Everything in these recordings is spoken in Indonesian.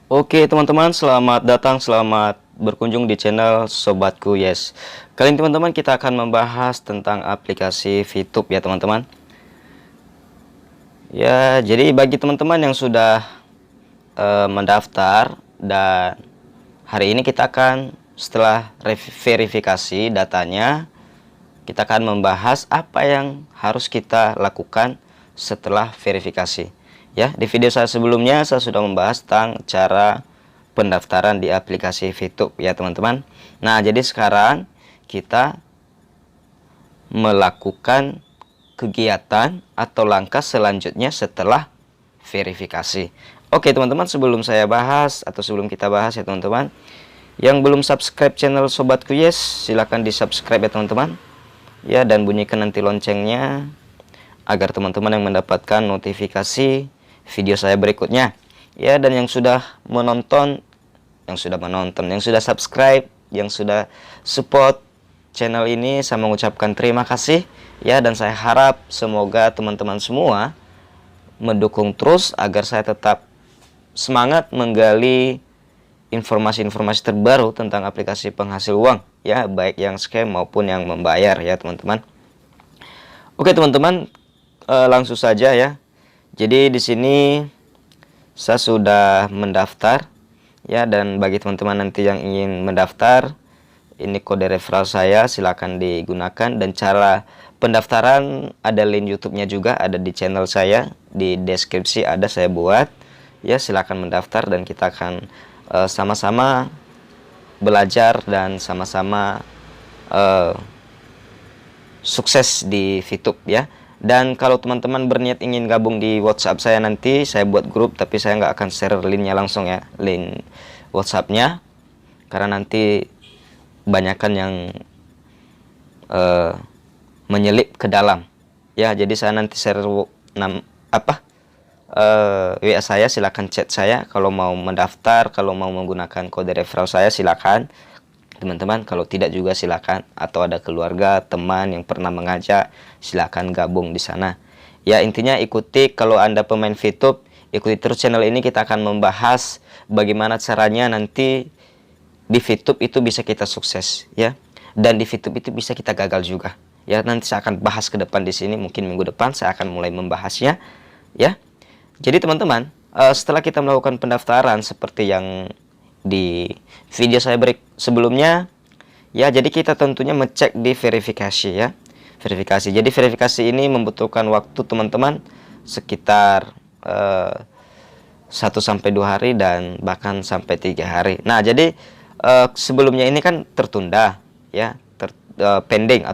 Oke teman-teman, selamat datang, selamat berkunjung di channel Sobatku Yes. Kali ini teman-teman kita akan membahas tentang aplikasi VTube ya teman-teman. Ya, jadi bagi teman-teman yang sudah mendaftar, dan hari ini kita akan setelah verifikasi datanya, kita akan membahas apa yang harus kita lakukan setelah verifikasi. Ya, di video saya sebelumnya saya sudah membahas tentang cara pendaftaran di aplikasi VTube ya teman-teman. Nah, jadi sekarang kita melakukan kegiatan atau langkah selanjutnya setelah verifikasi. Oke teman-teman, sebelum saya bahas atau sebelum kita bahas ya teman-teman, yang belum subscribe channel Sobatku Yes, silahkan di subscribe ya teman-teman ya, dan bunyikan nanti loncengnya agar teman-teman yang mendapatkan notifikasi video saya berikutnya ya. Dan yang sudah menonton, yang sudah subscribe, yang sudah support channel ini, saya mengucapkan terima kasih ya. Dan saya harap semoga teman-teman semua mendukung terus agar saya tetap semangat menggali informasi-informasi terbaru tentang aplikasi penghasil uang ya, baik yang scam maupun yang membayar ya teman-teman. Oke teman-teman, langsung saja ya. Jadi di sini saya sudah mendaftar ya, dan bagi teman-teman nanti yang ingin mendaftar, ini kode referral saya, silakan digunakan. Dan cara pendaftaran ada link YouTube-nya juga, ada di channel saya, di deskripsi ada saya buat ya. Silakan mendaftar dan kita akan sama-sama belajar dan sama-sama sukses di VTube ya. Dan kalau teman-teman berniat ingin gabung di WhatsApp saya, nanti saya buat grup, tapi saya nggak akan share linknya langsung ya, link WhatsApp-nya, karena nanti banyakkan yang menyelip ke dalam ya. Jadi saya nanti share WA saya, silakan chat saya kalau mau mendaftar, kalau mau menggunakan kode referral saya silakan teman-teman. Kalau tidak juga silakan, atau ada keluarga, teman yang pernah mengajak, silakan gabung di sana ya. Intinya ikuti, kalau Anda pemain VTube, ikuti terus channel ini. Kita akan membahas bagaimana caranya nanti di VTube itu bisa kita sukses ya, dan di VTube itu bisa kita gagal juga ya. Nanti saya akan bahas ke depan di sini, mungkin minggu depan saya akan mulai membahasnya ya. Jadi teman-teman, setelah kita melakukan pendaftaran seperti yang di video saya sebelumnya ya, jadi kita tentunya ngecek di verifikasi ya. Verifikasi, jadi verifikasi ini membutuhkan waktu teman-teman sekitar 1-2 hari, dan bahkan sampai 3 hari. Nah, jadi sebelumnya ini kan tertunda ya, pending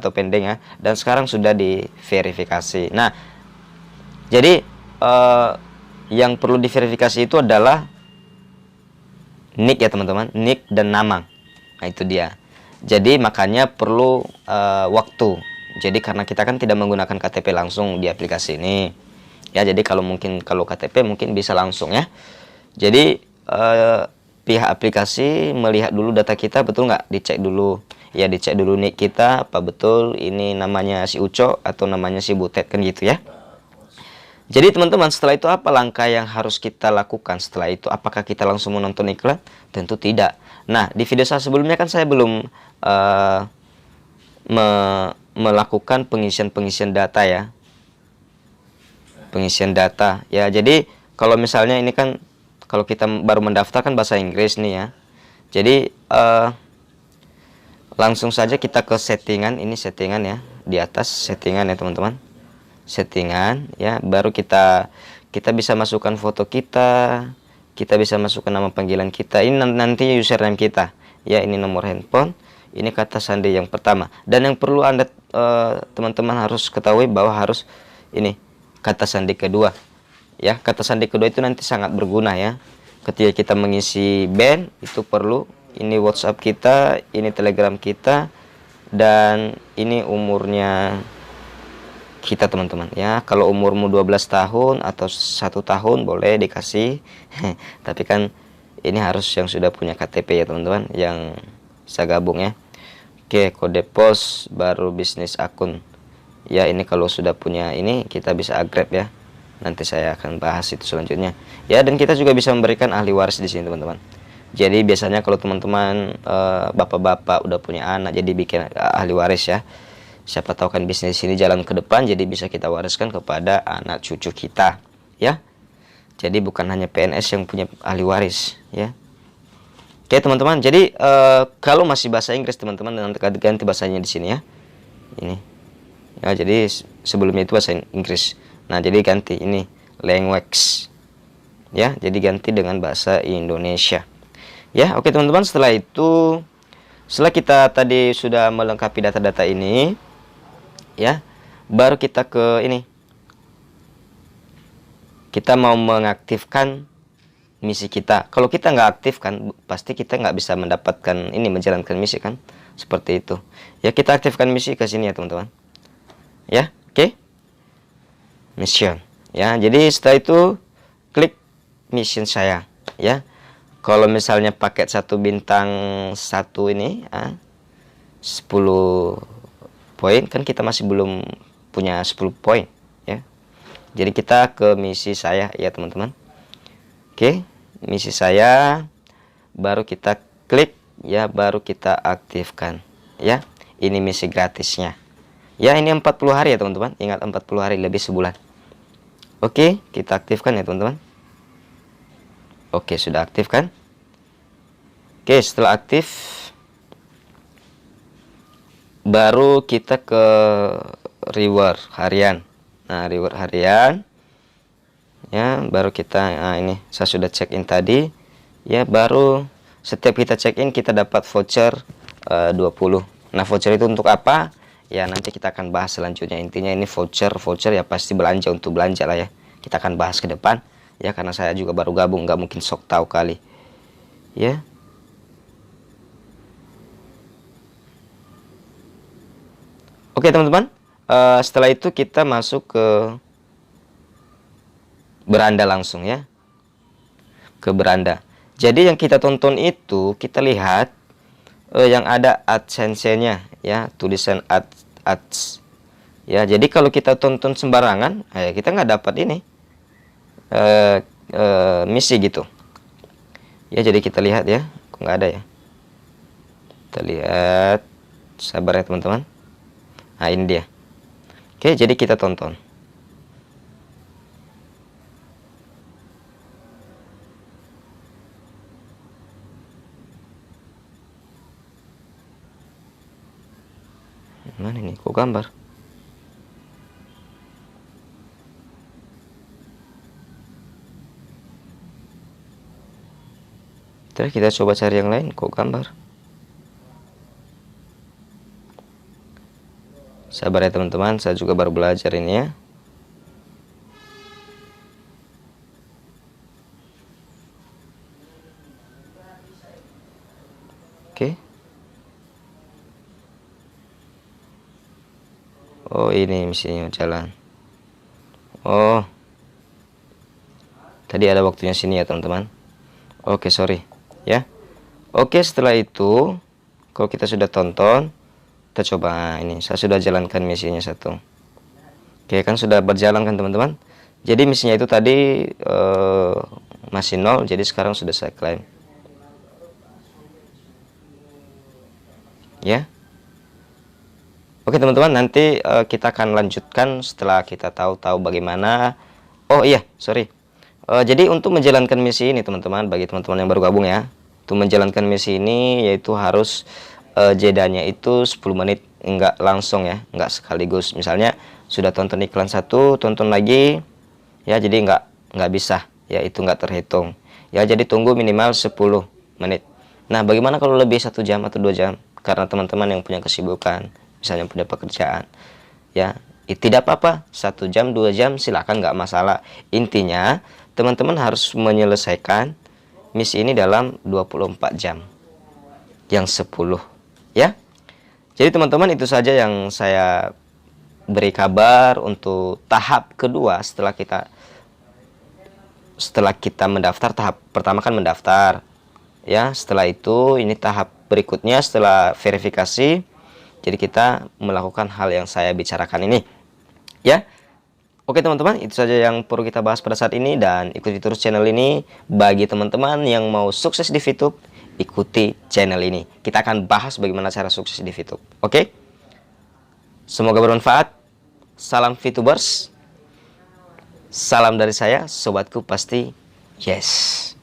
ya, dan sekarang sudah diverifikasi. Nah, jadi yang perlu diverifikasi itu adalah nick ya teman-teman, nick dan nama. Nah, itu dia. Jadi makanya perlu waktu. Jadi karena kita kan tidak menggunakan KTP langsung di aplikasi ini ya, jadi kalau KTP mungkin bisa langsung ya. Jadi pihak aplikasi melihat dulu data kita, betul nggak, dicek dulu ya, dicek dulu nick kita apa betul ini namanya si Uco atau namanya si Butet, kan gitu ya. Jadi teman-teman, setelah itu apa langkah yang harus kita lakukan setelah itu? Apakah kita langsung menonton iklan? Tentu tidak. Nah, di video saya sebelumnya kan saya belum melakukan pengisian data ya. Pengisian data ya. Jadi kalau misalnya ini kan, kalau kita baru mendaftar kan bahasa Inggris nih ya. Jadi langsung saja kita ke settingan. Ini settingan ya, di atas settingan ya teman-teman. Settingan ya, baru kita bisa masukkan foto kita bisa masukkan nama panggilan kita, ini nanti username kita ya, ini nomor handphone, ini kata sandi yang pertama. Dan yang perlu Anda teman-teman harus ketahui bahwa harus ini kata sandi kedua ya. Kata sandi kedua itu nanti sangat berguna ya ketika kita mengisi band, itu perlu. Ini WhatsApp kita, ini Telegram kita, dan ini umurnya kita teman-teman ya. Kalau umurmu 12 tahun atau 1 tahun boleh dikasih tapi kan ini harus yang sudah punya KTP ya teman-teman, yang bisa gabung ya. Oke, kode pos, baru bisnis akun ya. Ini kalau sudah punya ini kita bisa grab ya. Nanti saya akan bahas itu selanjutnya. Ya, dan kita juga bisa memberikan ahli waris di sini teman-teman. Jadi biasanya kalau teman-teman bapak-bapak udah punya anak, jadi bikin ahli waris ya. Siapa tahu kan bisnis ini jalan ke depan, jadi bisa kita wariskan kepada anak cucu kita, ya. Jadi bukan hanya PNS yang punya ahli waris, ya. Oke teman-teman, jadi kalau masih bahasa Inggris teman-teman, nanti ganti bahasanya di sini ya. Ini, ya jadi sebelumnya itu bahasa Inggris. Nah jadi ganti ini language, ya. Jadi ganti dengan bahasa Indonesia. Ya, oke teman-teman, setelah itu, setelah kita tadi sudah melengkapi data-data ini, ya, baru kita ke ini. Kita mau mengaktifkan misi kita. Kalau kita nggak aktif kan, pasti kita nggak bisa mendapatkan ini, menjalankan misi kan, seperti itu. Ya, kita aktifkan misi ke sini ya teman-teman. Ya, oke. Mission. Ya, jadi setelah itu klik mission saya, ya. Kalau misalnya paket 1 bintang 1 ini 10 poin, kan kita masih belum punya 10 poin ya. Jadi kita ke misi saya ya teman-teman. Oke, misi saya, baru kita klik ya, baru kita aktifkan ya. Ini misi gratisnya. Ya, ini 40 hari ya teman-teman. Ingat 40 hari lebih sebulan. Oke, kita aktifkan ya teman-teman. Oke, sudah aktif kan? Oke, setelah aktif, baru kita ke reward harian. Nah, reward harian, ya, baru kita, ini saya sudah check in tadi, ya, baru setiap kita check in kita dapat voucher 20. Nah, voucher itu untuk apa? Ya, nanti kita akan bahas selanjutnya. Intinya ini voucher ya pasti belanja, untuk belanja lah ya. Kita akan bahas ke depan. Ya, karena saya juga baru gabung, nggak mungkin sok tahu kali. Ya. Oke teman-teman, setelah itu kita masuk ke beranda langsung ya. Ke beranda. Jadi yang kita tonton itu, kita lihat yang ada AdSense-nya ya, tulisan ads. Ya, jadi kalau kita tonton sembarangan, kita nggak dapat ini. Misi gitu ya. Jadi kita lihat ya, kok nggak ada ya, kita lihat, sabar ya teman-teman. Nah ini dia. Oke, jadi kita tonton. Mana ini, kok gambar? Terus kita coba cari yang lain, kok gambar? Sabar ya teman-teman, saya juga baru belajar ini ya. Oke. Oh, ini misinya jalan. Oh, tadi ada waktunya sini ya teman-teman. Oke, sorry ya. Oke, setelah itu, kalau kita sudah tonton, kita coba ini. Saya sudah jalankan misinya 1. Oke, kan sudah berjalan kan teman-teman. Jadi misinya itu tadi masih 0, jadi sekarang sudah saya klaim ya. Oke teman-teman, nanti kita akan lanjutkan setelah kita tahu bagaimana. Oh iya, sorry. Jadi untuk menjalankan misi ini teman-teman, bagi teman-teman yang baru gabung ya, untuk menjalankan misi ini yaitu harus jedanya itu 10 menit, enggak langsung ya, enggak sekaligus. Misalnya sudah tonton iklan 1, tonton lagi ya, jadi enggak bisa ya, itu enggak terhitung ya. Jadi tunggu minimal 10 menit. Nah, bagaimana kalau lebih 1 jam atau 2 jam? Karena teman-teman yang punya kesibukan, misalnya punya pekerjaan ya, tidak apa-apa, 1 jam 2 jam silakan, nggak masalah. Intinya teman-teman harus menyelesaikan misi ini dalam 24 jam yang 10 ya. Jadi teman-teman, itu saja yang saya beri kabar untuk tahap kedua. Setelah kita mendaftar, tahap pertama kan mendaftar ya. Setelah itu ini tahap berikutnya setelah verifikasi. Jadi kita melakukan hal yang saya bicarakan ini ya. Oke teman-teman, itu saja yang perlu kita bahas pada saat ini, dan ikuti terus channel ini. Bagi teman-teman yang mau sukses di VTube, ikuti channel ini. Kita akan bahas bagaimana cara sukses di VTube. Oke? Semoga bermanfaat. Salam VTubers. Salam dari saya, sobatku pasti yes.